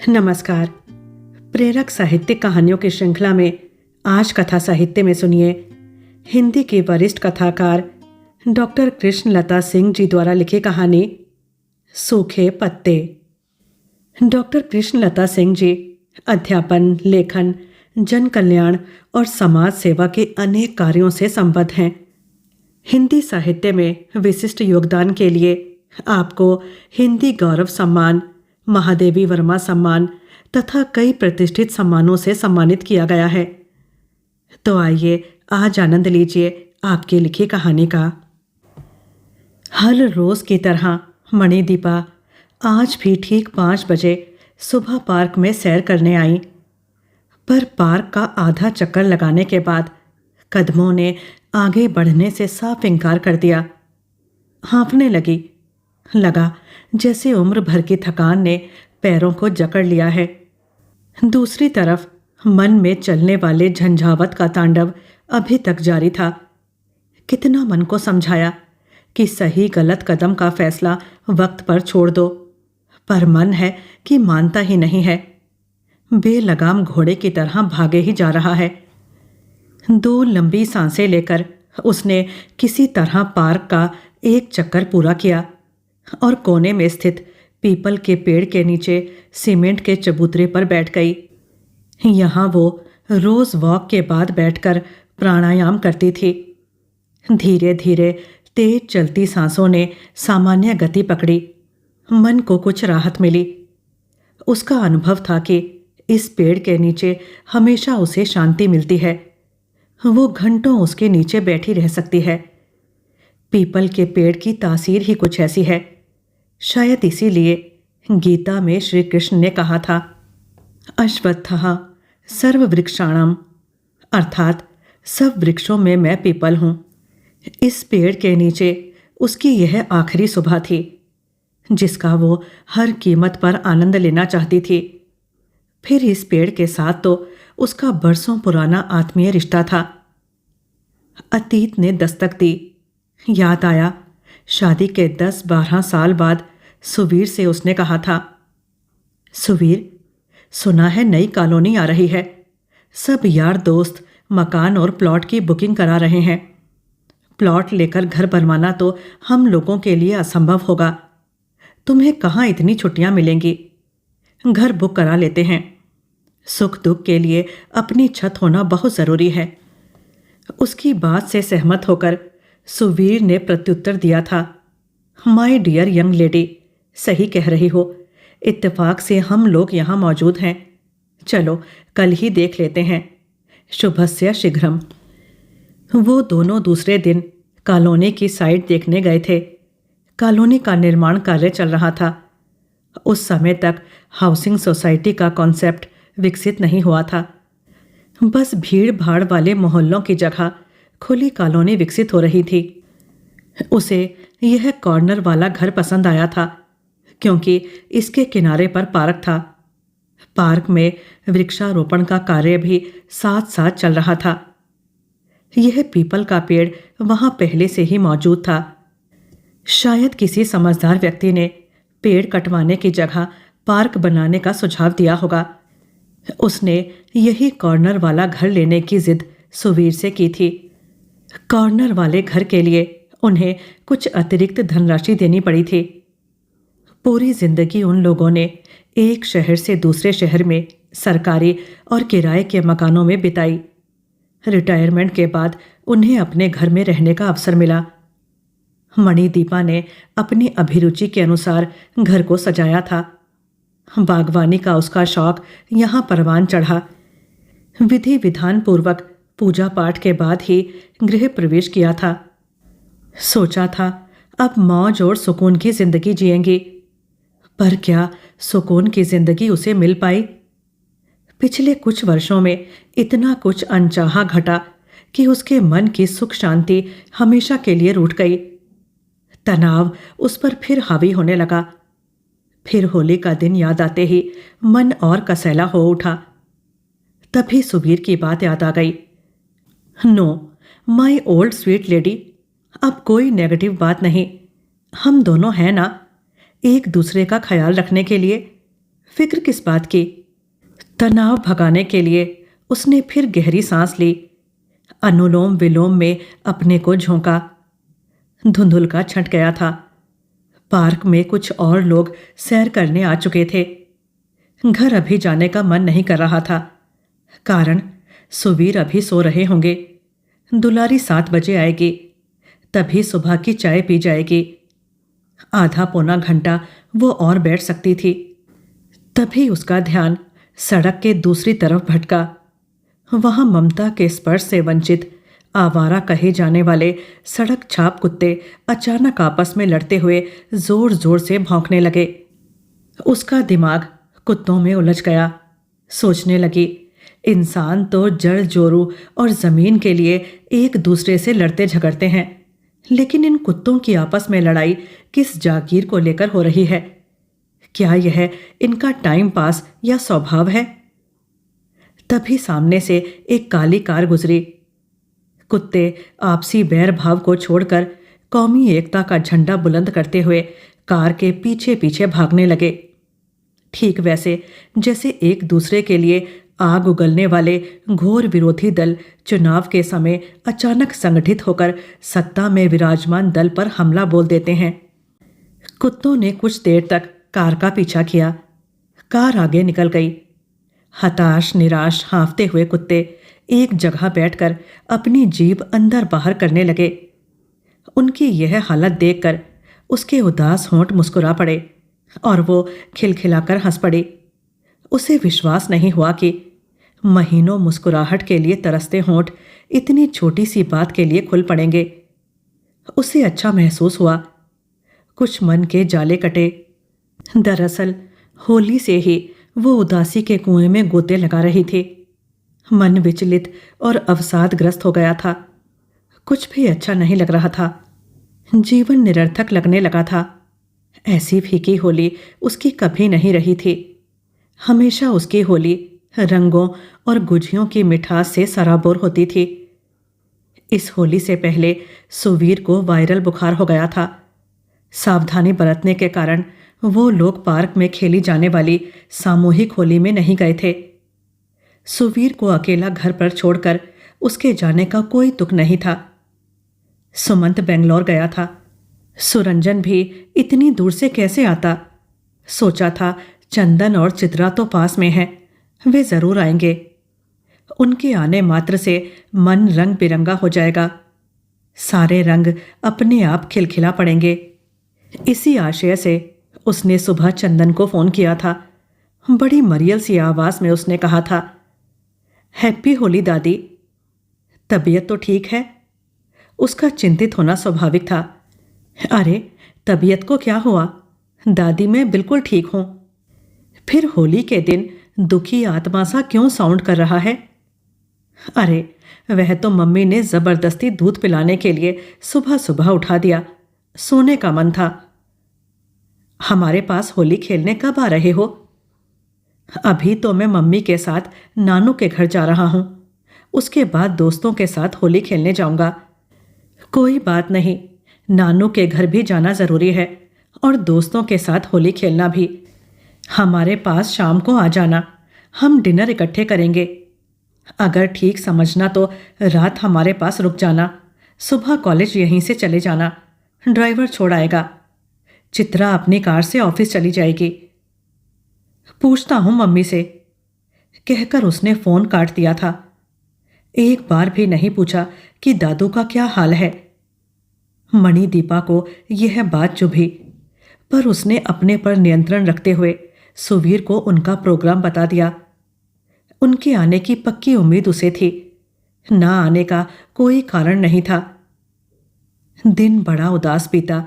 नमस्कार। प्रेरक साहित्यिक कहानियों की श्रृंखला में आज कथा साहित्य में सुनिए हिंदी के वरिष्ठ कथाकार डॉक्टर कृष्णलता सिंह जी द्वारा लिखी कहानी सूखे पत्ते। डॉक्टर कृष्णलता सिंह जी अध्यापन, लेखन, जन कल्याण और समाज सेवा के अनेक कार्यों से संबद्ध हैं। हिंदी साहित्य में विशिष्ट योगदान के लिए आपको हिंदी गौरव सम्मान, महादेवी वर्मा सम्मान तथा कई प्रतिष्ठित सम्मानों से सम्मानित किया गया है। तो आइए आज आनंद लीजिए आपकी लिखी कहानी का। हर रोज की तरह मणिदीपा आज भी ठीक 5 बजे सुबह पार्क में सैर करने आई, पर पार्क का आधा चक्कर लगाने के बाद कदमों ने आगे बढ़ने से साफ इनकार कर दिया। हाँफने लगा जैसे उम्र भर की थकान ने पैरों को जकड़ लिया है। दूसरी तरफ मन में चलने वाले झंझावत का तांडव अभी तक जारी था। कितना मन को समझाया कि सही गलत कदम का फैसला वक्त पर छोड़ दो, पर मन है कि मानता ही नहीं है। बेलगाम घोड़े की तरह भागे ही जा रहा है। 2 लंबी सांसें लेकर उसने किसी तरह पार्क का एक चक्कर पूरा किया और कोने में स्थित पीपल के पेड़ के नीचे सीमेंट के चबूतरे पर बैठ गई। यहाँ वो रोज वॉक के बाद बैठकर प्राणायाम करती थी। धीरे धीरे तेज चलती सांसों ने सामान्य गति पकड़ी। मन को कुछ राहत मिली। उसका अनुभव था कि इस पेड़ के नीचे हमेशा उसे शांति मिलती है। वो घंटों उसके नीचे बैठी रह सकती है। पीपल के पेड़ की तासीर ही कुछ ऐसी है। शायद इसीलिए गीता में श्री कृष्ण ने कहा था, अश्वत्थः सर्ववृक्षाणाम, अर्थात सब वृक्षों में मैं पीपल हूँ। इस पेड़ के नीचे उसकी यह आखिरी सुबह थी जिसका वो हर कीमत पर आनंद लेना चाहती थी। फिर इस पेड़ के साथ तो उसका बरसों पुराना आत्मीय रिश्ता था। अतीत ने दस्तक दी। याद आया, शादी के 10-12 साल बाद सुवीर से उसने कहा था, सुवीर, सुना है नई कॉलोनी आ रही है। सब यार दोस्त मकान और प्लॉट की बुकिंग करा रहे हैं। प्लॉट लेकर घर बनवाना तो हम लोगों के लिए असंभव होगा। तुम्हें कहाँ इतनी छुट्टियां मिलेंगी। घर बुक करा लेते हैं। सुख दुख के लिए अपनी छत होना बहुत ज़रूरी है। उसकी बात से सहमत होकर सुवीर ने प्रत्युत्तर दिया था, माय डियर यंग लेडी, सही कह रही हो। इत्तेफाक से हम लोग यहाँ मौजूद हैं। चलो कल ही देख लेते हैं। शुभस्य शीघ्रम। वो दोनों दूसरे दिन कॉलोनी की साइट देखने गए थे। कॉलोनी का निर्माण कार्य चल रहा था। उस समय तक हाउसिंग सोसाइटी का कॉन्सेप्ट विकसित नहीं हुआ था। बस भीड़ भाड़ वाले मोहल्लों की जगह खुली कॉलोनी विकसित हो रही थी। उसे यह कॉर्नर वाला घर पसंद आया था क्योंकि इसके किनारे पर पार्क था। पार्क में वृक्षारोपण का कार्य भी साथ साथ चल रहा था। यह पीपल का पेड़ वहां पहले से ही मौजूद था। शायद किसी समझदार व्यक्ति ने पेड़ कटवाने की जगह पार्क बनाने का सुझाव दिया होगा। उसने यही कॉर्नर वाला घर लेने की जिद सुवीर से की थी। कॉर्नर वाले घर के लिए उन्हें कुछ अतिरिक्त धनराशि देनी पड़ी थी। पूरी जिंदगी उन लोगों ने एक शहर से दूसरे शहर में सरकारी और किराए के मकानों में बिताई। रिटायरमेंट के बाद उन्हें अपने घर में रहने का अवसर मिला। मणिदीपा ने अपनी अभिरुचि के अनुसार घर को सजाया था। बागवानी का उसका शौक यहाँ परवान चढ़ा। विधि विधान पूर्वक पूजा पाठ के बाद ही गृह प्रवेश किया था। सोचा था अब मौज और सुकून की जिंदगी जिएंगी, पर क्या सुकून की जिंदगी उसे मिल पाई? पिछले कुछ वर्षों में इतना कुछ अनचाहा घटा कि उसके मन की सुख शांति हमेशा के लिए रूठ गई। तनाव उस पर फिर हावी होने लगा। फिर होली का दिन याद आते ही मन और कसैला हो उठा। तभी सुबीर की बात याद आ गई। No my old sweet lady, अब कोई नेगेटिव बात नहीं। हम दोनों हैं ना, एक दूसरे का ख्याल रखने के लिए। फिक्र किस बात की? तनाव भगाने के लिए उसने फिर गहरी सांस ली। अनुलोम विलोम में अपने को झोंका। धुंधुल का छंट गया था। पार्क में कुछ और लोग सैर करने आ चुके थे। घर अभी जाने का मन नहीं कर रहा था, कारण सुवीर अभी सो रहे होंगे। दुलारी 7 बजे आएगी, तभी सुबह की चाय पी जाएगी। आधा पौना घंटा वो और बैठ सकती थी। तभी उसका ध्यान सड़क के दूसरी तरफ भटका। वहां ममता के स्पर्श से वंचित आवारा कहे जाने वाले सड़क छाप कुत्ते अचानक आपस में लड़ते हुए जोर जोर से भौंकने लगे। उसका दिमाग कुत्तों में उलझ गया। सोचने लगी, इंसान तो जड़ जोरू और जमीन के लिए एक दूसरे से लड़ते झगड़ते हैं, लेकिन इन कुत्तों की आपस में लड़ाई किस जागीर को लेकर हो रही है? क्या यह इनका टाइम पास या स्वभाव है? तभी सामने से एक काली कार गुजरी। कुत्ते आपसी बैर भाव को छोड़कर कौमी एकता का झंडा बुलंद करते हुए कार के पीछे पीछे भागने लगे, ठीक वैसे जैसे एक दूसरे के लिए आग उगलने वाले घोर विरोधी दल चुनाव के समय अचानक संगठित होकर सत्ता में विराजमान दल पर हमला बोल देते हैं। कुत्तों ने कुछ देर तक कार का पीछा किया। कार आगे निकल गई। हताश निराश हाँफते हुए कुत्ते एक जगह बैठकर अपनी जीभ अंदर बाहर करने लगे। उनकी यह हालत देखकर उसके उदास होंठ मुस्कुरा पड़े और वो खिलखिलाकर हंस पड़ी। उसे विश्वास नहीं हुआ कि महीनों मुस्कुराहट के लिए तरसते होंठ इतनी छोटी सी बात के लिए खुल पड़ेंगे। उसे अच्छा महसूस हुआ। कुछ मन के जाले कटे। दरअसल होली से ही वो उदासी के कुएं में गोते लगा रही थी। मन विचलित और अवसादग्रस्त हो गया था। कुछ भी अच्छा नहीं लग रहा था। जीवन निरर्थक लगने लगा था। ऐसी फीकी होली उसकी कभी नहीं रही थी। हमेशा उसकी होली रंगों और गुझियों की मिठास से सराबोर होती थी। इस होली से पहले सुवीर को वायरल बुखार हो गया था। सावधानी बरतने के कारण वो लोग पार्क में खेली जाने वाली सामूहिक होली में नहीं गए थे। सुवीर को अकेला घर पर छोड़कर उसके जाने का कोई तुक नहीं था। सुमंत बेंगलोर गया था। सुरंजन भी इतनी दूर से कैसे आता? सोचा था चंदन और चित्रा तो पास में हैं, वे जरूर आएंगे। उनके आने मात्र से मन रंग बिरंगा हो जाएगा। सारे रंग अपने आप खिलखिला पड़ेंगे। इसी आशय से उसने सुबह चंदन को फोन किया था। बड़ी मरियल सी आवाज में उसने कहा था, हैप्पी होली दादी। तबीयत तो ठीक है? उसका चिंतित होना स्वाभाविक था। अरे तबीयत को क्या हुआ दादी, मैं बिल्कुल ठीक हूं। फिर होली के दिन दुखी आत्मा सा क्यों साउंड कर रहा है? अरे वह तो मम्मी ने जबरदस्ती दूध पिलाने के लिए सुबह सुबह उठा दिया। सोने का मन था। हमारे पास होली खेलने कब आ रहे हो? अभी तो मैं मम्मी के साथ नानू के घर जा रहा हूं। उसके बाद दोस्तों के साथ होली खेलने जाऊंगा। कोई बात नहीं, नानू के घर भी जाना जरूरी है और दोस्तों के साथ होली खेलना भी। हमारे पास शाम को आ जाना, हम डिनर इकट्ठे करेंगे। अगर ठीक समझना तो रात हमारे पास रुक जाना। सुबह कॉलेज यहीं से चले जाना, ड्राइवर छोड़ आएगा। चित्रा अपनी कार से ऑफिस चली जाएगी। पूछता हूं मम्मी से, कहकर उसने फोन काट दिया था। एक बार भी नहीं पूछा कि दादू का क्या हाल है। मणिदीपा को यह बात चुभी, पर उसने अपने पर नियंत्रण रखते हुए सुवीर को उनका प्रोग्राम बता दिया। उनके आने की पक्की उम्मीद उसे थी। ना आने का कोई कारण नहीं था। दिन बड़ा उदास बीता,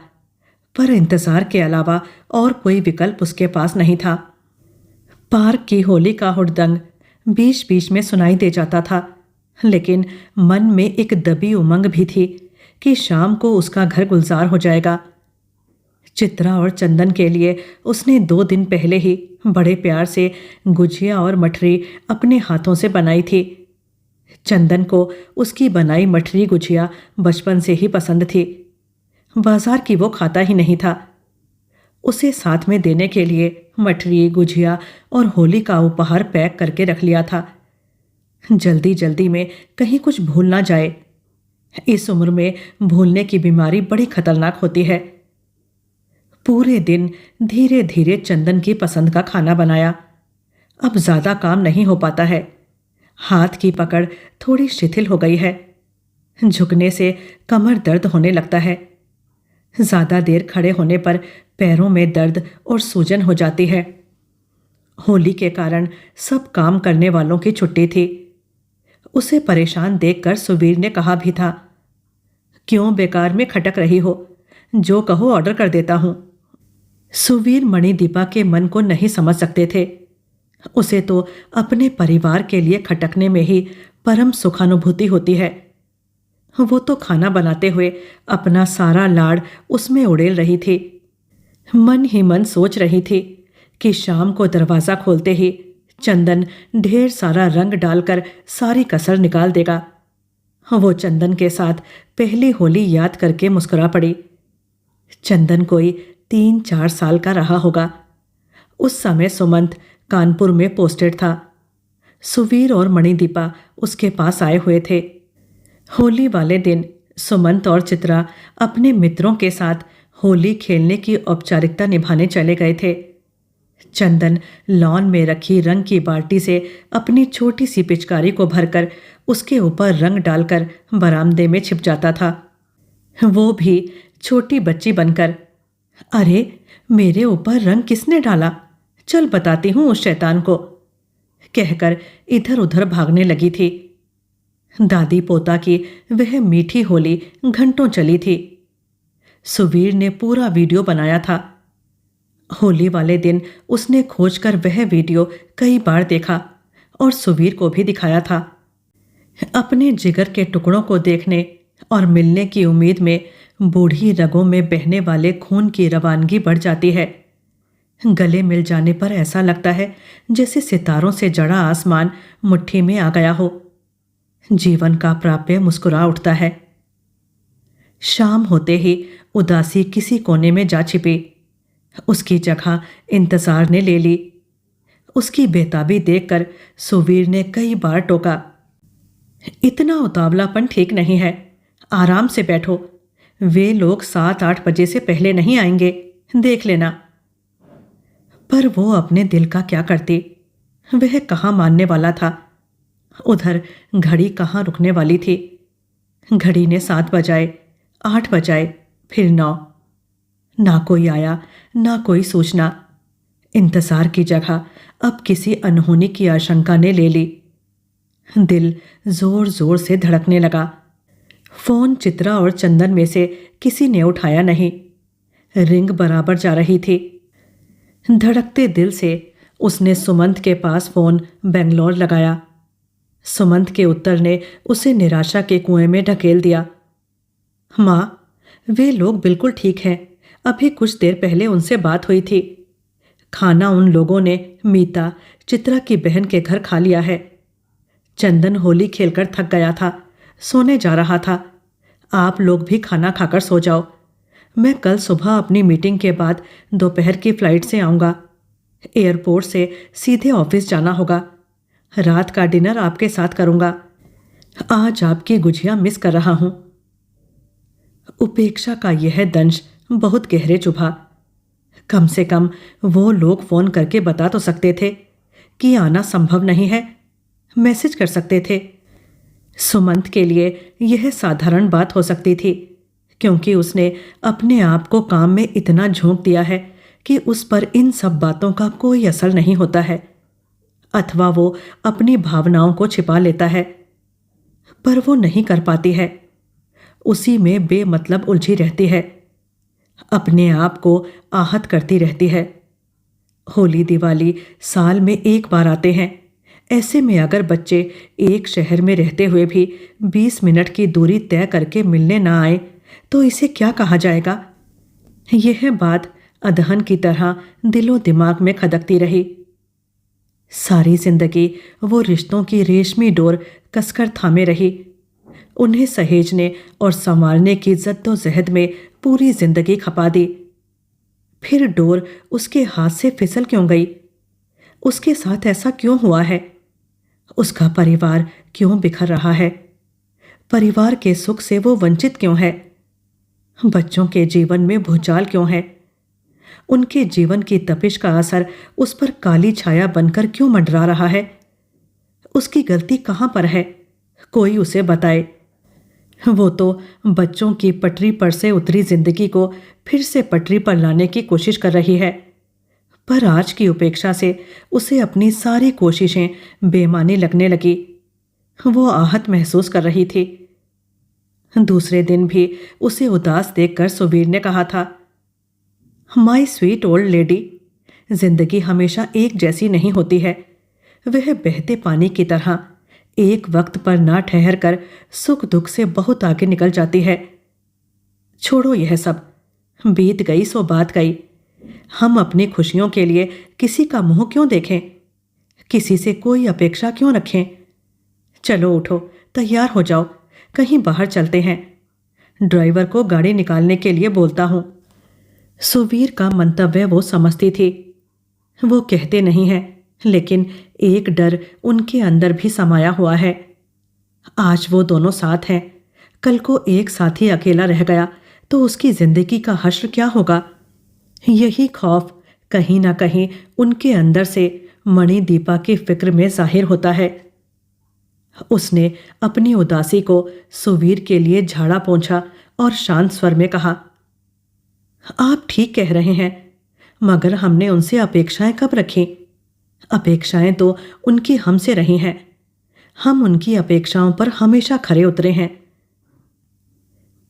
पर इंतजार के अलावा और कोई विकल्प उसके पास नहीं था। पार्क की होली का हुड़दंग बीच बीच में सुनाई दे जाता था, लेकिन मन में एक दबी उमंग भी थी कि शाम को उसका घर गुलजार हो जाएगा। चित्रा और चंदन के लिए उसने 2 दिन पहले ही बड़े प्यार से गुजिया और मठरी अपने हाथों से बनाई थी। चंदन को उसकी बनाई मठरी गुजिया बचपन से ही पसंद थी। बाजार की वो खाता ही नहीं था। उसे साथ में देने के लिए मठरी, गुजिया और होली का उपहार पैक करके रख लिया था। जल्दी जल्दी में कहीं कुछ भूल ना जाए। इस उम्र में भूलने की बीमारी बड़ी खतरनाक होती है। पूरे दिन धीरे धीरे चंदन की पसंद का खाना बनाया। अब ज्यादा काम नहीं हो पाता है। हाथ की पकड़ थोड़ी शिथिल हो गई है। झुकने से कमर दर्द होने लगता है। ज्यादा देर खड़े होने पर पैरों में दर्द और सूजन हो जाती है। होली के कारण सब काम करने वालों की छुट्टी थी। उसे परेशान देखकर सुवीर ने कहा भी था, क्यों बेकार में खटक रही हो, जो कहो ऑर्डर कर देता हूं। सुवीर मणिदीपा के मन को नहीं समझ सकते थे। उसे तो अपने परिवार के लिए खटकने में ही परम सुखानुभूति होती है। वो तो खाना बनाते हुए अपना सारा लाड़ उसमें उड़ेल रही थी। मन ही मन सोच रही थी कि शाम को दरवाजा खोलते ही चंदन ढेर सारा रंग डालकर सारी कसर निकाल देगा। वो चंदन के साथ पहली होली याद करके मुस्कुरा पड़ी। चंदन कोई 3-4 साल का रहा होगा। उस समय सुमंत कानपुर में पोस्टेड था। सुवीर और मणिदीपा उसके पास आए हुए थे। होली वाले दिन सुमंत और चित्रा अपने मित्रों के साथ होली खेलने की औपचारिकता निभाने चले गए थे। चंदन लॉन में रखी रंग की बाल्टी से अपनी छोटी सी पिचकारी को भरकर उसके ऊपर रंग डालकर बरामदे में छिप जाता था। वो भी छोटी बच्ची बनकर, अरे मेरे ऊपर रंग किसने डाला, चल बताती हूं उस शैतान को, कहकर इधर उधर भागने लगी थी। दादी पोता की वह मीठी होली घंटों चली थी। सुवीर ने पूरा वीडियो बनाया था। होली वाले दिन उसने खोजकर वह वीडियो कई बार देखा और सुवीर को भी दिखाया था। अपने जिगर के टुकड़ों को देखने और मिलने की उम्मीद में बूढ़ी रगों में बहने वाले खून की रवानगी बढ़ जाती है। गले मिल जाने पर ऐसा लगता है जैसे सितारों से जड़ा आसमान मुट्ठी में आ गया हो। जीवन का प्राप्य मुस्कुरा उठता है। शाम होते ही उदासी किसी कोने में जा छिपी। उसकी जगह इंतजार ने ले ली। उसकी बेताबी देखकर सुवीर ने कई बार टोका, इतना उतावलापन ठीक नहीं है, आराम से बैठो, वे लोग 7-8 बजे से पहले नहीं आएंगे, देख लेना। पर वो अपने दिल का क्या करती, वह कहाँ मानने वाला था। उधर घड़ी कहाँ रुकने वाली थी। घड़ी ने 7 बजाए, 8 बजाए, फिर 9। ना कोई आया, ना कोई सूचना। इंतजार की जगह अब किसी अनहोनी की आशंका ने ले ली। दिल जोर जोर से धड़कने लगा। फोन चित्रा और चंदन में से किसी ने उठाया नहीं। रिंग बराबर जा रही थी। धड़कते दिल से उसने सुमंत के पास फोन बेंगलोर लगाया। सुमंत के उत्तर ने उसे निराशा के कुएं में ढकेल दिया। माँ, वे लोग बिल्कुल ठीक हैं, अभी कुछ देर पहले उनसे बात हुई थी। खाना उन लोगों ने मीता, चित्रा की बहन के घर खा लिया है। चंदन होली खेलकर थक गया था, सोने जा रहा था। आप लोग भी खाना खाकर सो जाओ। मैं कल सुबह अपनी मीटिंग के बाद दोपहर की फ्लाइट से आऊँगा। एयरपोर्ट से सीधे ऑफिस जाना होगा। रात का डिनर आपके साथ करूँगा। आज आपकी गुजिया मिस कर रहा हूँ। उपेक्षा का यह दंश बहुत गहरे चुभा। कम से कम वो लोग फोन करके बता तो सकते थे कि आना संभव नहीं है। मैसेज कर सकते थे। सुमंत के लिए यह साधारण बात हो सकती थी, क्योंकि उसने अपने आप को काम में इतना झोंक दिया है कि उस पर इन सब बातों का कोई असर नहीं होता है, अथवा वो अपनी भावनाओं को छिपा लेता है। पर वो नहीं कर पाती है। उसी में बेमतलब उलझी रहती है, अपने आप को आहत करती रहती है। होली दिवाली साल में एक बार आते हैं। ऐसे में अगर बच्चे एक शहर में रहते हुए भी 20 मिनट की दूरी तय करके मिलने ना आए तो इसे क्या कहा जाएगा। यह बात अदहन की तरह दिलो दिमाग में खदकती रही। सारी जिंदगी वो रिश्तों की रेशमी डोर कसकर थामे रही। उन्हें सहेजने और संवारने की जद्दोजहद में पूरी जिंदगी खपा दी। फिर डोर उसके हाथ से फिसल क्यों गई? उसके साथ ऐसा क्यों हुआ है? उसका परिवार क्यों बिखर रहा है? परिवार के सुख से वो वंचित क्यों है? बच्चों के जीवन में भूचाल क्यों है? उनके जीवन की तपिश का असर उस पर काली छाया बनकर क्यों मंडरा रहा है? उसकी गलती कहाँ पर है? कोई उसे बताए। वो तो बच्चों की पटरी पर से उतरी जिंदगी को फिर से पटरी पर लाने की कोशिश कर रही है, पर आज की उपेक्षा से उसे अपनी सारी कोशिशें बेमानी लगने लगी। वो आहत महसूस कर रही थी। दूसरे दिन भी उसे उदास देखकर सुवीर ने कहा था, माई स्वीट ओल्ड लेडी, जिंदगी हमेशा एक जैसी नहीं होती है। वह बहते पानी की तरह एक वक्त पर ना ठहर कर सुख दुख से बहुत आगे निकल जाती है। छोड़ो यह सब, बीत गई सो बात गई। हम अपनी खुशियों के लिए किसी का मुंह क्यों देखें? किसी से कोई अपेक्षा क्यों रखें? चलो उठो, तैयार हो जाओ, कहीं बाहर चलते हैं। ड्राइवर को गाड़ी निकालने के लिए बोलता हूं। सुवीर का मंतव्य वो समझती थी। वो कहते नहीं हैं, लेकिन एक डर उनके अंदर भी समाया हुआ है। आज वो दोनों साथ हैं, कल को एक साथी अकेला रह गया तो उसकी जिंदगी का हश्र क्या होगा? यही खौफ कहीं ना कहीं उनके अंदर से मणिदीपा की फिक्र में जाहिर होता है। उसने अपनी उदासी को सुवीर के लिए झाड़ा पोंछा और शांत स्वर में कहा, आप ठीक कह रहे हैं, मगर हमने उनसे अपेक्षाएं कब रखी? अपेक्षाएं तो उनकी हमसे रही हैं। हम उनकी अपेक्षाओं पर हमेशा खरे उतरे हैं।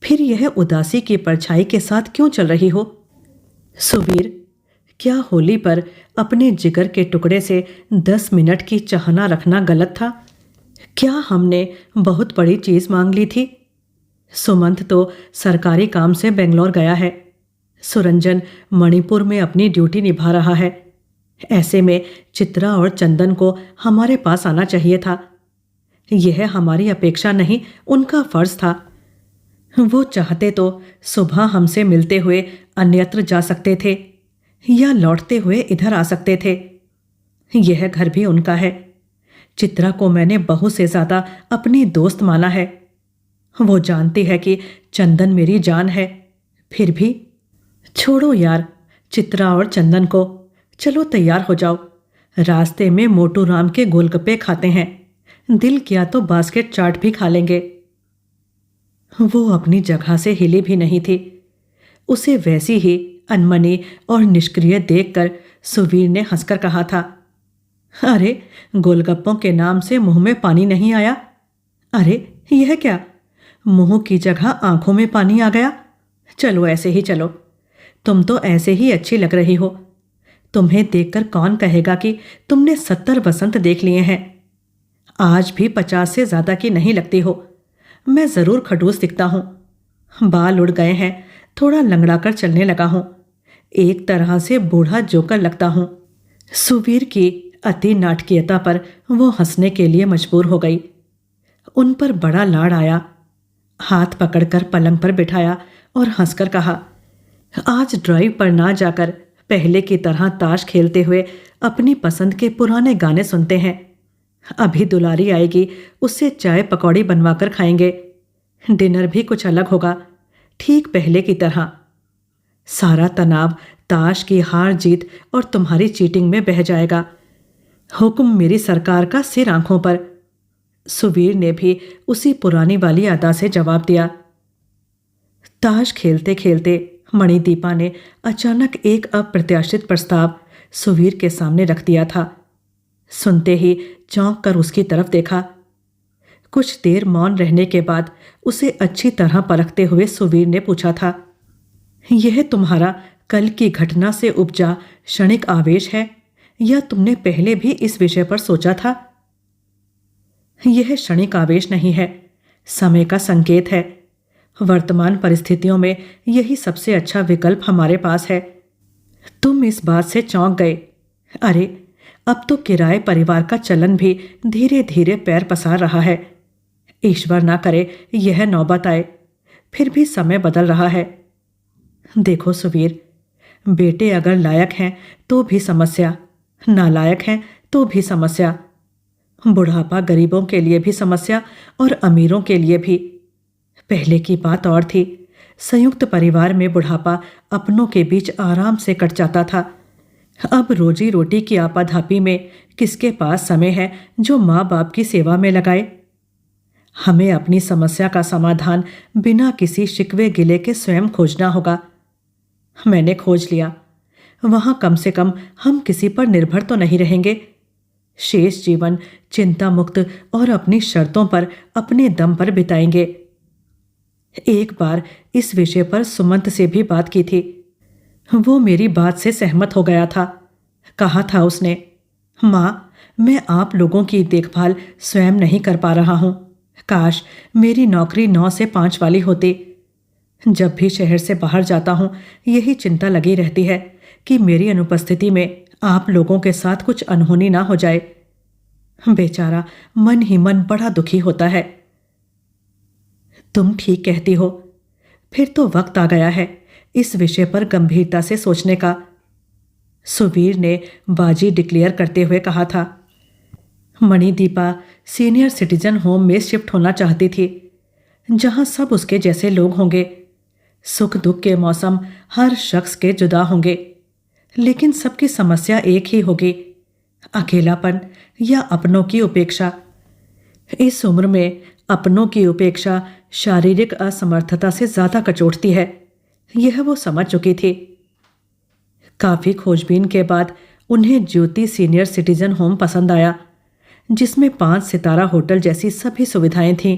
फिर यह उदासी की परछाई के साथ क्यों चल रही हो? सुवीर, क्या होली पर अपने जिगर के टुकड़े से 10 मिनट की चाहना रखना गलत था? क्या हमने बहुत बड़ी चीज मांग ली थी? सुमंत तो सरकारी काम से बेंगलोर गया है। सुरंजन मणिपुर में अपनी ड्यूटी निभा रहा है। ऐसे में चित्रा और चंदन को हमारे पास आना चाहिए था। यह हमारी अपेक्षा नहीं, उनका फर्ज था। वो चाहते तो सुबह हमसे मिलते हुए अन्यत्र जा सकते थे या लौटते हुए इधर आ सकते थे। यह घर भी उनका है। चित्रा को मैंने बहू से ज्यादा अपनी दोस्त माना है। वो जानती है कि चंदन मेरी जान है, फिर भी। छोड़ो यार चित्रा और चंदन को, चलो तैयार हो जाओ। रास्ते में मोटू राम के गोलगप्पे खाते हैं, दिल किया तो बास्केट चाट भी खा लेंगे। वो अपनी जगह से हिली भी नहीं थी। उसे वैसी ही अनमनी और निष्क्रिय देखकर सुवीर ने हंसकर कहा था, अरे गोलगप्पों के नाम से मुंह में पानी नहीं आया? अरे यह क्या, मुंह की जगह आंखों में पानी आ गया? चलो ऐसे ही चलो, तुम तो ऐसे ही अच्छी लग रही हो। तुम्हें देखकर कौन कहेगा कि तुमने 70 बसंत देख लिए हैं। आज भी 50 से ज्यादा की नहीं लगती हो। मैं जरूर खड़ूस दिखता हूं। बाल उड़ गए हैं, थोड़ा लंगड़ा कर चलने लगा हूं। एक तरह से बूढ़ा जोकर लगता हूं। सुवीर की अति नाटकीयता पर वो हंसने के लिए मजबूर हो गई। उन पर बड़ा लाड़ आया। हाथ पकड़कर पलंग पर बिठाया और हंसकर कहा, आज ड्राइव पर ना जाकर पहले की तरह ताश खेलते हुए अपनी पसंद के पुराने गाने सुनते हैं। अभी दुलारी आएगी, उससे चाय पकौड़ी बनवाकर खाएंगे। डिनर भी कुछ अलग होगा, ठीक पहले की तरह। सारा तनाव ताश की हार जीत और तुम्हारी चीटिंग में बह जाएगा। हुक्म मेरी सरकार का सिर आंखों पर। सुवीर ने भी उसी पुरानी वाली अदा से जवाब दिया। ताश खेलते खेलते मणिदीपा ने अचानक एक अप्रत्याशित प्रस्ताव सुवीर के सामने रख दिया था। सुनते ही चौंक कर उसकी तरफ देखा। कुछ देर मौन रहने के बाद उसे अच्छी तरह परखते हुए सुवीर ने पूछा था, यह तुम्हारा कल की घटना से उपजा क्षणिक आवेश है या तुमने पहले भी इस विषय पर सोचा था? यह क्षणिक आवेश नहीं है, समय का संकेत है। वर्तमान परिस्थितियों में यही सबसे अच्छा विकल्प हमारे पास है। तुम इस बात से चौंक गए। अरे अब तो किराए परिवार का चलन भी धीरे धीरे पैर पसार रहा है। ईश्वर ना करे यह नौबत आए, फिर भी समय बदल रहा है। देखो सुवीर, बेटे अगर लायक हैं तो भी समस्या, नालायक हैं तो भी समस्या। बुढ़ापा गरीबों के लिए भी समस्या और अमीरों के लिए भी। पहले की बात और थी। संयुक्त परिवार में बुढ़ापा अपनों के बीच आराम से कट जाता था। अब रोजी रोटी की आपाधापी में किसके पास समय है जो माँ बाप की सेवा में लगाए। हमें अपनी समस्या का समाधान बिना किसी शिकवे गिले के स्वयं खोजना होगा। मैंने खोज लिया। वहां कम से कम हम किसी पर निर्भर तो नहीं रहेंगे। शेष जीवन चिंता मुक्त और अपनी शर्तों पर अपने दम पर बिताएंगे। एक बार इस विषय पर सुमंत से भी बात की थी। वो मेरी बात से सहमत हो गया था। कहा था उसने, माँ, मैं आप लोगों की देखभाल स्वयं नहीं कर पा रहा हूँ। काश मेरी नौकरी 9 से 5 वाली होती। जब भी शहर से बाहर जाता हूँ यही चिंता लगी रहती है कि मेरी अनुपस्थिति में आप लोगों के साथ कुछ अनहोनी ना हो जाए। बेचारा मन ही मन बड़ा दुखी होता है। तुम ठीक कहती हो। फिर तो वक्त आ गया है इस विषय पर गंभीरता से सोचने का, सुवीर ने बाजी डिक्लेयर करते हुए कहा था। मणिदीपा सीनियर सिटीजन होम में शिफ्ट होना चाहती थी, जहां सब उसके जैसे लोग होंगे। सुख दुख के मौसम हर शख्स के जुदा होंगे, लेकिन सबकी समस्या एक ही होगी, अकेलापन या अपनों की उपेक्षा। इस उम्र में अपनों की उपेक्षा शारीरिक असमर्थता से ज्यादा कचोटती है, यह वो समझ चुकी थी। काफी खोजबीन के बाद उन्हें ज्योति सीनियर सिटीजन होम पसंद आया, जिसमें 5 सितारा होटल जैसी सभी सुविधाएं थीं।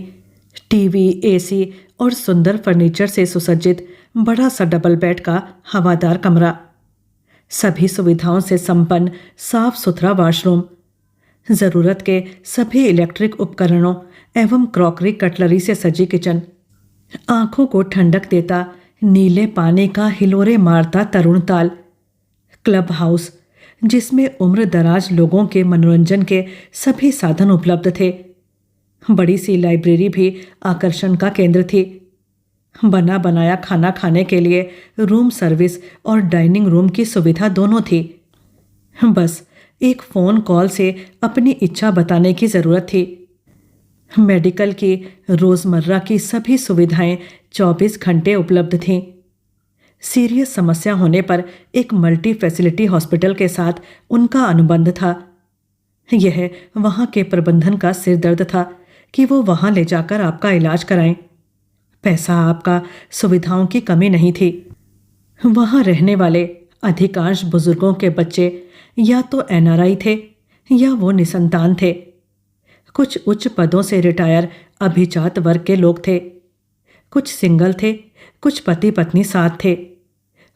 टीवी, एसी और सुंदर फर्नीचर से सुसज्जित बड़ा सा डबल बेड का हवादार कमरा, सभी सुविधाओं से संपन्न साफ सुथरा वॉशरूम, जरूरत के सभी इलेक्ट्रिक उपकरणों एवं क्रॉकरी कटलरी से सजी किचन, आंखों को ठंडक देता नीले पानी का हिलोरे मारता तरुण ताल, क्लब हाउस जिसमें उम्र दराज लोगों के मनोरंजन के सभी साधन उपलब्ध थे। बड़ी सी लाइब्रेरी भी आकर्षण का केंद्र थी। बना बनाया खाना खाने के लिए रूम सर्विस और डाइनिंग रूम की सुविधा दोनों थी। बस एक फ़ोन कॉल से अपनी इच्छा बताने की ज़रूरत थी। मेडिकल की रोज़मर्रा की सभी सुविधाएं 24 घंटे उपलब्ध थीं। सीरियस समस्या होने पर एक मल्टी फैसिलिटी हॉस्पिटल के साथ उनका अनुबंध था। यह वहाँ के प्रबंधन का सिरदर्द था कि वो वहाँ ले जाकर आपका इलाज कराएं। पैसा आपका, सुविधाओं की कमी नहीं थी। वहाँ रहने वाले अधिकांश बुजुर्गों के बच्चे या तो एनआरआई थे या वो निसंतान थे। कुछ उच्च पदों से रिटायर अभिजात वर्ग के लोग थे। कुछ सिंगल थे, कुछ पति पत्नी साथ थे,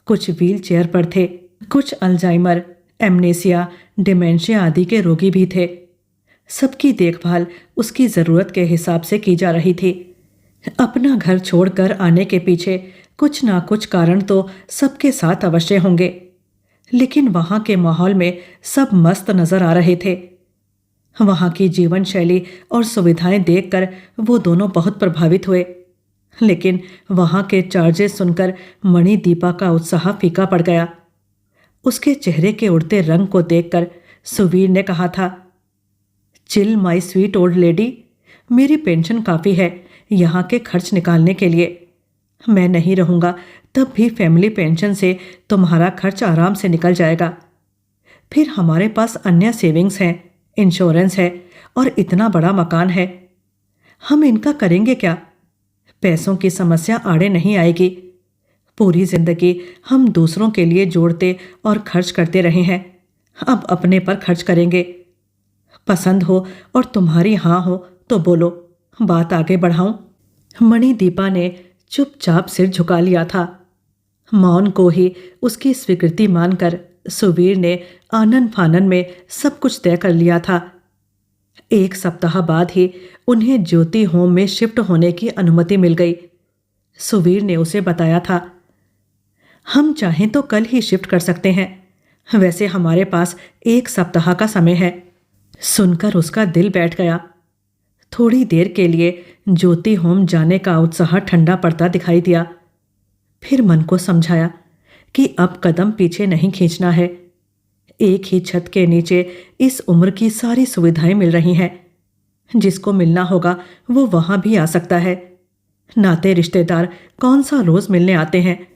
कुछ व्हील चेयर पर थे, कुछ अल्जाइमर, एमनेसिया, डिमेंशिया आदि के रोगी भी थे। सबकी देखभाल उसकी ज़रूरत के हिसाब से की जा रही थी। अपना घर छोड़कर आने के पीछे कुछ ना कुछ कारण तो सबके साथ अवश्य होंगे, लेकिन वहाँ के माहौल में सब मस्त नजर आ रहे थे। वहाँ की जीवन शैली और सुविधाएं देखकर वो दोनों बहुत प्रभावित हुए, लेकिन वहाँ के चार्जेस सुनकर मणिदीपा का उत्साह फीका पड़ गया। उसके चेहरे के उड़ते रंग को देखकर सुवीर ने कहा था, chill my sweet old lady, मेरी पेंशन काफ़ी है यहाँ के खर्च निकालने के लिए। मैं नहीं रहूँगा तब भी फैमिली पेंशन से तुम्हारा खर्च आराम से निकल जाएगा। फिर हमारे पास अन्य सेविंग्स हैं, इंश्योरेंस है और इतना बड़ा मकान है। हम इनका करेंगे क्या? पैसों की समस्या आड़े नहीं आएगी। पूरी जिंदगी हम दूसरों के लिए जोड़ते और खर्च करते रहे हैं, अब अपने पर खर्च करेंगे। पसंद हो और तुम्हारी हाँ हो तो बोलो, बात आगे बढ़ाऊं। मणिदीपा ने चुपचाप सिर झुका लिया था। मौन को ही उसकी स्वीकृति मानकर सुवीर ने आनन फानन में सब कुछ तय कर लिया था। 1 सप्ताह बाद ही उन्हें ज्योति होम में शिफ्ट होने की अनुमति मिल गई। सुवीर ने उसे बताया था, हम चाहें तो कल ही शिफ्ट कर सकते हैं, वैसे हमारे पास 1 सप्ताह का समय है। सुनकर उसका दिल बैठ गया। थोड़ी देर के लिए ज्योति होम जाने का उत्साह ठंडा पड़ता दिखाई दिया। फिर मन को समझाया कि अब कदम पीछे नहीं खींचना है। एक ही छत के नीचे इस उम्र की सारी सुविधाएं मिल रही हैं। जिसको मिलना होगा वो वहां भी आ सकता है। नाते रिश्तेदार कौन सा रोज मिलने आते हैं?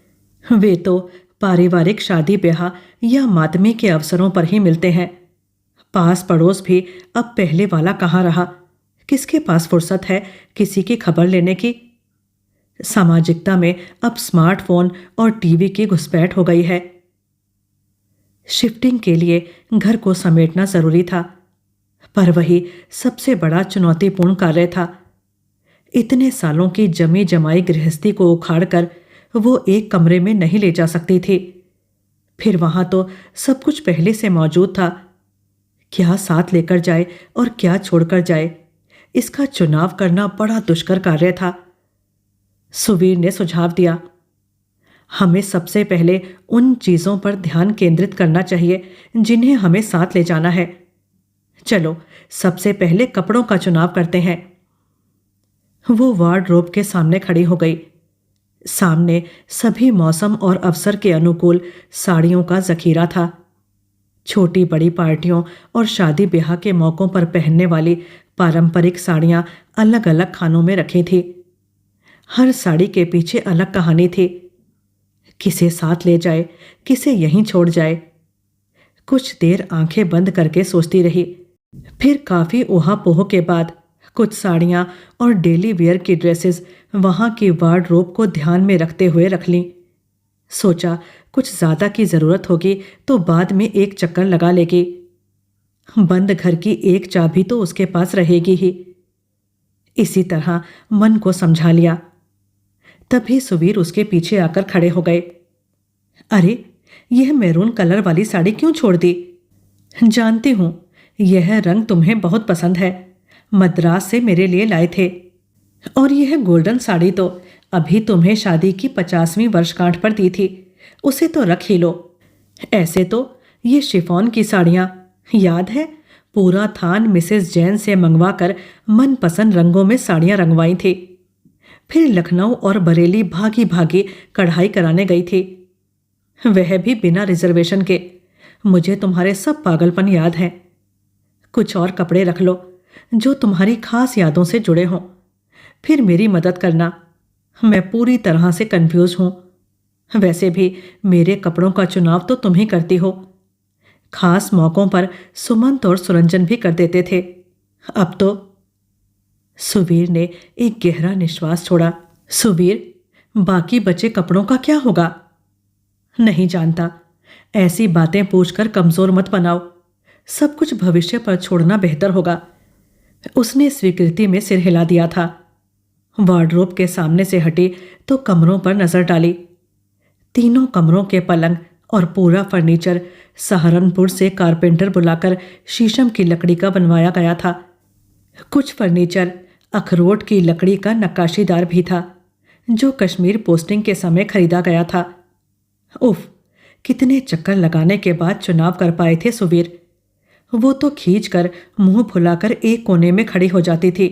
वे तो पारिवारिक शादी ब्याह या मातमी के अवसरों पर ही मिलते हैं। पास पड़ोस भी अब पहले वाला कहाँ रहा? किसके पास फुर्सत है किसी की खबर लेने की? सामाजिकता में अब स्मार्टफोन और टीवी की घुसपैठ हो गई है। शिफ्टिंग के लिए घर को समेटना जरूरी था, पर वही सबसे बड़ा चुनौतीपूर्ण कार्य था। इतने सालों की जमी जमाई गृहस्थी को उखाड़कर वो एक कमरे में नहीं ले जा सकती थी। फिर वहां तो सब कुछ पहले से मौजूद था। क्या साथ लेकर जाए और क्या छोड़कर जाए, इसका चुनाव करना बड़ा दुष्कर कार्य था। सुवीर ने सुझाव दिया, हमें सबसे पहले उन चीजों पर ध्यान केंद्रित करना चाहिए जिन्हें हमें साथ ले जाना है। चलो सबसे पहले कपड़ों का चुनाव करते हैं। वो वार्डरोब के सामने खड़ी हो गई। सामने सभी मौसम और अवसर के अनुकूल साड़ियों का जखीरा था। छोटी बड़ी पार्टियों और शादी ब्याह के मौकों पर पहनने वाली पारंपरिक साड़ियां अलग अलग खानों में रखी थी। हर साड़ी के पीछे अलग कहानी थी। किसे साथ ले जाए, किसे यहीं छोड़ जाए। कुछ देर आंखें बंद करके सोचती रही। फिर काफी ऊहापोह के बाद कुछ साड़ियां और डेली वेयर की ड्रेसेस वहां की वार्डरोब को ध्यान में रखते हुए रख लीं। सोचा कुछ ज्यादा की जरूरत होगी तो बाद में एक चक्कर लगा लेगी। बंद घर की एक चाबी तो उसके पास रहेगी ही। इसी तरह मन को समझा लिया। तभी सुवीर उसके पीछे आकर खड़े हो गए। अरे, यह मैरून कलर वाली साड़ी क्यों छोड़ दी? जानती हूं यह रंग तुम्हें बहुत पसंद है, मद्रास से मेरे लिए लाए थे। और यह गोल्डन साड़ी तो अभी तुम्हें शादी की 50वीं वर्षगांठ पर दी थी, उसे तो रख ही लो। ऐसे तो ये शिफॉन की साड़ियां, याद है, पूरा थान मिसेस जैन से मंगवाकर मनपसंद रंगों में साड़ियां रंगवाई थी। फिर लखनऊ और बरेली भागी भागी कढ़ाई कराने गई थी, वह भी बिना रिजर्वेशन के। मुझे तुम्हारे सब पागलपन याद हैं। कुछ और कपड़े रख लो जो तुम्हारी खास यादों से जुड़े हों। फिर मेरी मदद करना, मैं पूरी तरह से कंफ्यूज हूं। वैसे भी मेरे कपड़ों का चुनाव तो तुम ही करती हो। खास मौकों पर सुमंत और सुरंजन भी कर देते थे, अब तो। सुवीर ने एक गहरा निश्वास छोड़ा। सुवीर, बाकी बचे कपड़ों का क्या होगा? नहीं जानता। ऐसी बातें पूछकर कमजोर मत बनाओ। सब कुछ भविष्य पर छोड़ना बेहतर होगा। उसने स्वीकृति में सिर हिला दिया था। वार्डरोब के सामने से हटी तो कमरों पर नजर डाली। तीनों कमरों के पलंग और पूरा फर्नीचर सहारनपुर से कारपेंटर बुलाकर शीशम की लकड़ी का बनवाया गया था। कुछ फर्नीचर अखरोट की लकड़ी का नक्काशीदार भी था, जो कश्मीर पोस्टिंग के समय खरीदा गया था। उफ, कितने चक्कर लगाने के बाद चुनाव कर पाए थे सुवीर। वो तो खींचकर मुंह फुलाकर एक कोने में खड़ी हो जाती थी।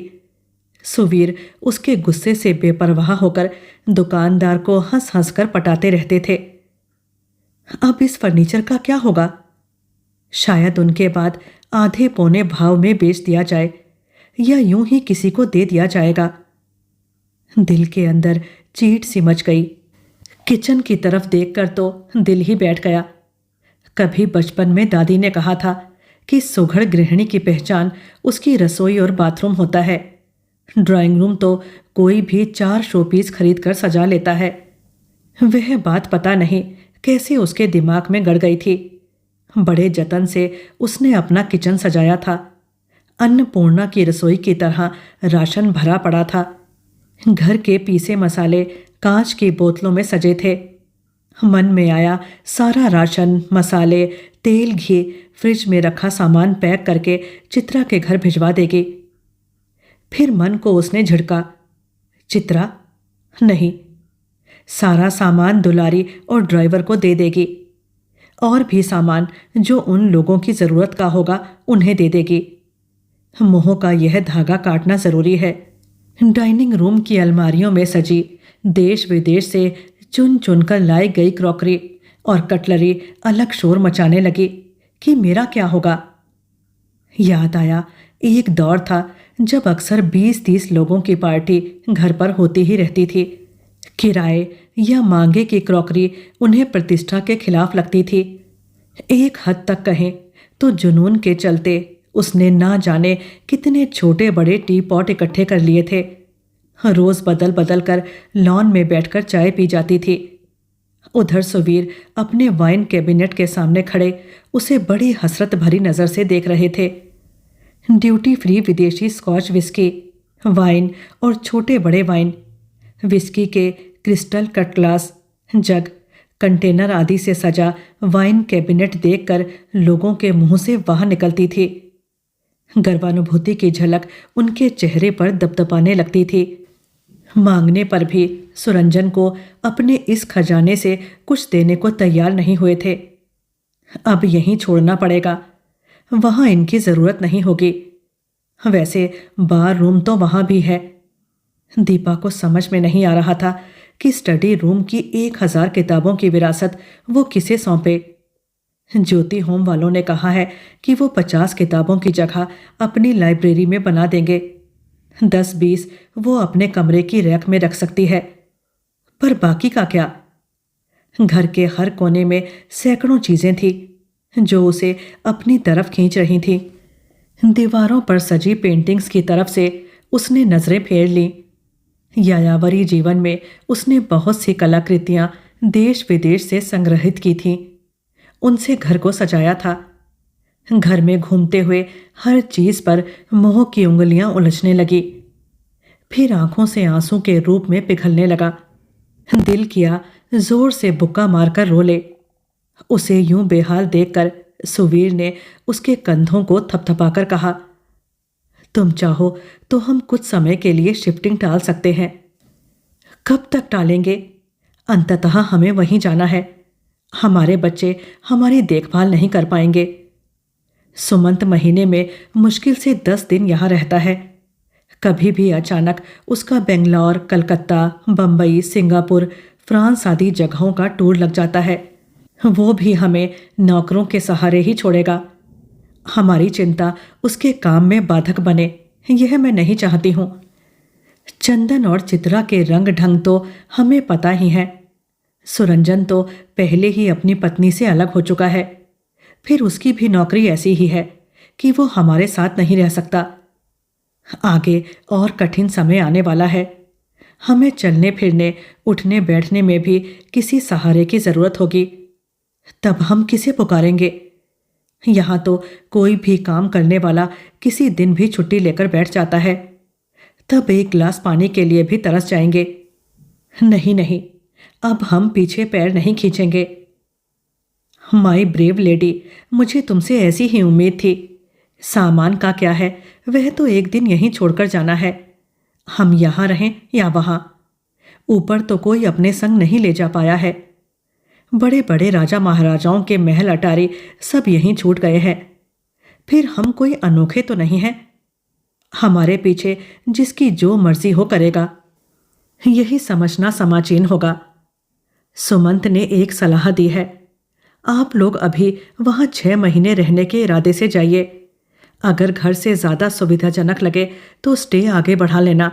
सुवीर उसके गुस्से से बेपरवाह होकर दुकानदार को हंस हंस कर पटाते रहते थे। अब इस फर्नीचर का क्या होगा? शायद उनके बाद आधे पौने भाव में बेच दिया जाए, या यूं ही किसी को दे दिया जाएगा। दिल के अंदर चीट सी मच गई। किचन की तरफ देखकर तो दिल ही बैठ गया। कभी बचपन में दादी ने कहा था कि सुघड़ गृहिणी की पहचान उसकी रसोई और बाथरूम होता है। ड्राइंग रूम तो कोई भी 4 शोपीस खरीद कर सजा लेता है। वह बात पता नहीं कैसे उसके दिमाग में गड़ गई थी। बड़े जतन से उसने अपना किचन सजाया था। अन्नपूर्णा की रसोई की तरह राशन भरा पड़ा था। घर के पीसे मसाले कांच की बोतलों में सजे थे। मन में आया सारा राशन, मसाले, तेल, घी फ्रिज में रखा सामान पैक करके चित्रा के घर भिजवा देगी। फिर मन को उसने झिड़का, चित्रा नहीं, सारा सामान दुलारी और ड्राइवर को दे देगी। और भी सामान जो उन लोगों की जरूरत का होगा उन्हें दे देगी। मोह का यह धागा काटना जरूरी है। डाइनिंग रूम की अलमारियों में सजी देश विदेश से चुन चुनकर लाई गई क्रॉकरी और कटलरी अलग शोर मचाने लगी कि मेरा क्या होगा। याद आया, एक दौर था जब अक्सर 20-30 लोगों की पार्टी घर पर होती ही रहती थी। किराए या मांगे की क्रॉकरी उन्हें प्रतिष्ठा के खिलाफ लगती थी। एक हद तक कहें तो जुनून के चलते उसने ना जाने कितने छोटे बड़े टी पॉट इकट्ठे कर लिए थे। रोज बदल बदल कर लॉन में बैठकर चाय पी जाती थी। उधर सुवीर अपने वाइन कैबिनेट के सामने खड़े उसे बड़ी हसरत भरी नजर से देख रहे थे। ड्यूटी फ्री विदेशी स्कॉच विस्की, वाइन और छोटे बड़े वाइन, विस्की के क्रिस्टल कट ग्लास, जग, कंटेनर आदि से सजा वाइन कैबिनेट देखकर लोगों के मुंह से वाह निकलती थी। गर्वानुभूति की झलक उनके चेहरे पर दपदपाने लगती थी। मांगने पर भी सुरंजन को अपने इस खजाने से कुछ देने को तैयार नहीं हुए थे। अब यहीं छोड़ना पड़ेगा, वहां इनकी जरूरत नहीं होगी। वैसे बार रूम तो वहां भी है। दीपा को समझ में नहीं आ रहा था कि स्टडी रूम की 1000 किताबों की विरासत वो किसे सौंपे। ज्योति होम वालों ने कहा है कि वो 50 किताबों की जगह अपनी लाइब्रेरी में बना देंगे। 10-20 वो अपने कमरे की रैक में रख सकती है। पर बाकी का क्या? घर के हर कोने में सैकड़ों चीजें थी जो उसे अपनी तरफ खींच रही थी। दीवारों पर सजी पेंटिंग्स की तरफ से उसने नजरें फेर ली। यायावरी जीवन में उसने बहुत सी कलाकृतियां देश विदेश से संग्रहित की थीं। उनसे घर को सजाया था। घर में घूमते हुए हर चीज पर मोह की उंगलियां उलझने लगी। फिर आंखों से आंसू के रूप में पिघलने लगा। दिल किया जोर से बुक्का मारकर रो ले। उसे यूं बेहाल देखकर सुवीर ने उसके कंधों को थपथपाकर कहा, तुम चाहो तो हम कुछ समय के लिए शिफ्टिंग टाल सकते हैं। कब तक टालेंगे? अंततः हमें वहीं जाना है। हमारे बच्चे हमारी देखभाल नहीं कर पाएंगे। सुमंत महीने में मुश्किल से 10 दिन यहाँ रहता है। कभी भी अचानक उसका बेंगलोर, कलकत्ता, बंबई, सिंगापुर, फ्रांस आदि जगहों का टूर लग जाता है। वो भी हमें नौकरों के सहारे ही छोड़ेगा। हमारी चिंता उसके काम में बाधक बने, यह मैं नहीं चाहती हूँ। चंदन और चित्रा के रंग ढंग तो हमें पता ही है। सुरंजन तो पहले ही अपनी पत्नी से अलग हो चुका है। फिर उसकी भी नौकरी ऐसी ही है कि वो हमारे साथ नहीं रह सकता। आगे और कठिन समय आने वाला है। हमें चलने फिरने, उठने बैठने में भी किसी सहारे की जरूरत होगी। तब हम किसे पुकारेंगे? यहाँ तो कोई भी काम करने वाला किसी दिन भी छुट्टी लेकर बैठ जाता है। तब एक गिलास पानी के लिए भी तरस जाएंगे। नहीं नहीं, अब हम पीछे पैर नहीं खींचेंगे। माई ब्रेव लेडी, मुझे तुमसे ऐसी ही उम्मीद थी। सामान का क्या है, वह तो एक दिन यहीं छोड़कर जाना है। हम यहाँ रहें या वहाँ, ऊपर तो कोई अपने संग नहीं ले जा पाया है। बड़े बड़े राजा महाराजाओं के महल अटारी सब यहीं छूट गए हैं। फिर हम कोई अनोखे तो नहीं हैं। हमारे पीछे जिसकी जो मर्जी हो करेगा। यही समझना समाचीन होगा। सुमंत ने एक सलाह दी है, आप लोग अभी वहां 6 महीने रहने के इरादे से जाइए। अगर घर से ज्यादा सुविधाजनक लगे तो स्टे आगे बढ़ा लेना।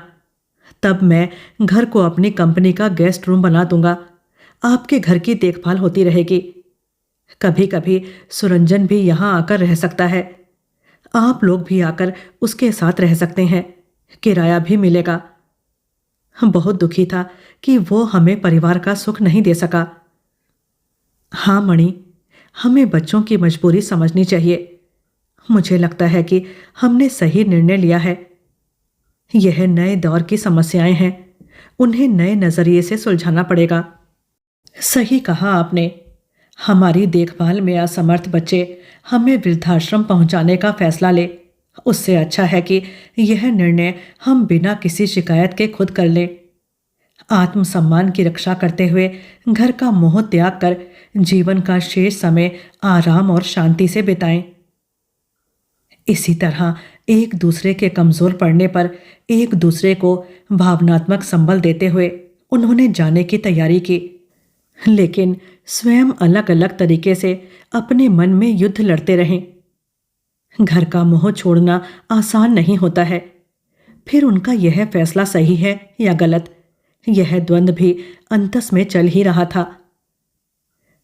तब मैं घर को अपनी कंपनी का गेस्ट रूम बना दूंगा। आपके घर की देखभाल होती रहेगी। कभी कभी सुरंजन भी यहाँ आकर रह सकता है। आप लोग भी आकर उसके साथ रह सकते हैं। किराया भी मिलेगा। बहुत दुखी था कि वो हमें परिवार का सुख नहीं दे सका। हाँ मणि, हमें बच्चों की मजबूरी समझनी चाहिए। मुझे लगता है कि हमने सही निर्णय लिया है। यह नए दौर की समस्याएं हैं, उन्हें नए नजरिए से सुलझाना पड़ेगा। सही कहा आपने। हमारी देखभाल में असमर्थ बच्चे हमें वृद्धाश्रम पहुंचाने का फैसला ले, उससे अच्छा है कि यह निर्णय हम बिना किसी शिकायत के खुद कर लें। आत्मसम्मान की रक्षा करते हुए घर का मोह त्याग कर जीवन का शेष समय आराम और शांति से बिताएं। इसी तरह एक दूसरे के कमजोर पड़ने पर एक दूसरे को भावनात्मक संबल देते हुए उन्होंने जाने की तैयारी की। लेकिन स्वयं अलग अलग तरीके से अपने मन में युद्ध लड़ते रहें। घर का मोह छोड़ना आसान नहीं होता है। फिर उनका यह फैसला सही है या गलत, यह द्वंद्व भी अंतस में चल ही रहा था।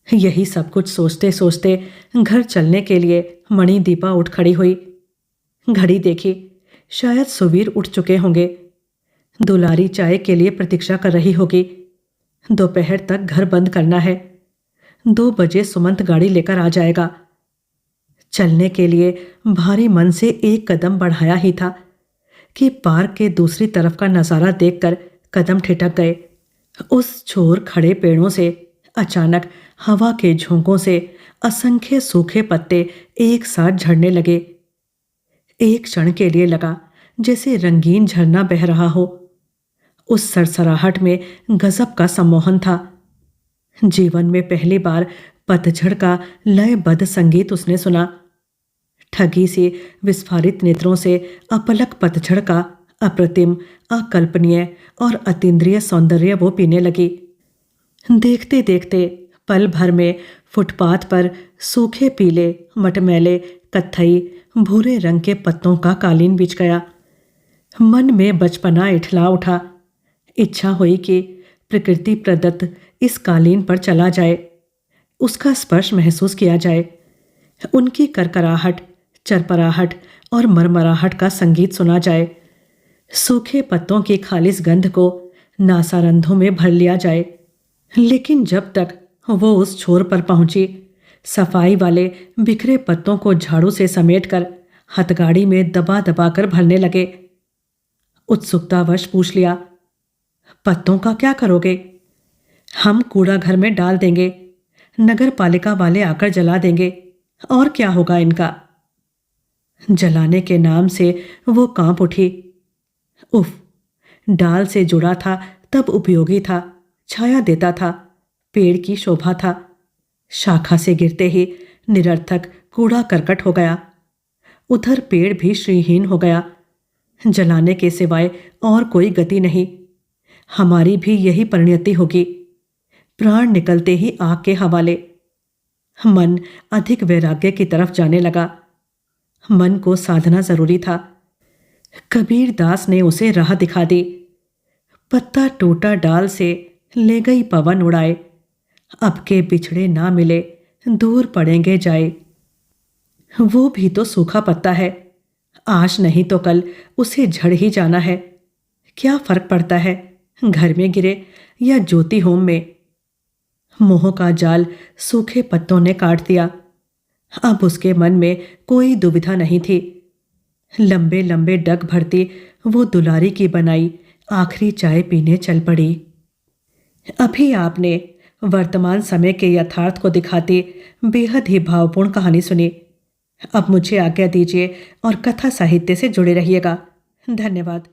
यही सब कुछ सोचते सोचते घर चलने के लिए मणिदीपा उठ खड़ी हुई। घड़ी देखी, शायद सुवीर उठ चुके होंगे। दुलारी चाय के लिए प्रतीक्षा कर रही होगी। दोपहर तक घर बंद करना है। 2 बजे सुमंत गाड़ी लेकर आ जाएगा। चलने के लिए भारी मन से एक कदम बढ़ाया ही था कि पार्क के दूसरी तरफ का नजारा देखकर कदम ठिठक गए। उस छोर खड़े पेड़ों से अचानक हवा के झोंकों से असंख्य सूखे पत्ते एक साथ झड़ने लगे। एक क्षण के लिए लगा जैसे रंगीन झरना बह रहा हो। उस सरसराहट में गजब का सम्मोहन था। जीवन में पहली बार पतझड़ का लयबद्ध संगीत उसने सुना। ठगी सी विस्फारित नेत्रों से अपलक पतझड़ का अप्रतिम, अकल्पनीय और अतीन्द्रिय सौंदर्य वो पीने लगी। देखते देखते पल भर में फुटपाथ पर सूखे पीले, मटमैले, कत्थई, भूरे रंग के पत्तों का कालीन बिछ गया। मन में बचपना इठला उठा। इच्छा हुई कि प्रकृति प्रदत्त इस कालीन पर चला जाए, उसका स्पर्श महसूस किया जाए, उनकी करकराहट, चरपराहट और मरमराहट का संगीत सुना जाए, सूखे पत्तों की खालिस गंध को नासारंधों में भर लिया जाए। लेकिन जब तक वो उस छोर पर पहुंची, सफाई वाले बिखरे पत्तों को झाड़ू से समेटकर हथगाड़ी में दबा दबा कर भरने लगे। उत्सुकतावश पूछ लिया, पत्तों का क्या करोगे? हम कूड़ा घर में डाल देंगे, नगर पालिका वाले आकर जला देंगे, और क्या होगा इनका? जलाने के नाम से वो कांप उठी। उफ, डाल से जुड़ा था तब उपयोगी था, छाया देता था, पेड़ की शोभा था। शाखा से गिरते ही निरर्थक कूड़ा करकट हो गया। उधर पेड़ भी श्रीहीन हो गया। जलाने के सिवाय और कोई गति नहीं। हमारी भी यही परिणति होगी, प्राण निकलते ही आग के हवाले। मन अधिक वैराग्य की तरफ जाने लगा। मन को साधना जरूरी था। कबीर दास ने उसे राह दिखा दी। पत्ता टूटा डाल से ले गई पवन उड़ाए, अब के बिछड़े ना मिले दूर पड़ेंगे जाए। वो भी तो सूखा पत्ता है, आज नहीं तो कल उसे झड़ ही जाना है। क्या फर्क पड़ता है घर में गिरे या ज्योति होम में? मोह का जाल सूखे पत्तों ने काट दिया। अब उसके मन में कोई दुविधा नहीं थी। लंबे लंबे डग भरती वो दुलारी की बनाई आखिरी चाय पीने चल पड़ी। अभी आपने वर्तमान समय के यथार्थ को दिखाती बेहद ही भावपूर्ण कहानी सुनी। अब मुझे आज्ञा दीजिए और कथा साहित्य से जुड़े रहिएगा। धन्यवाद।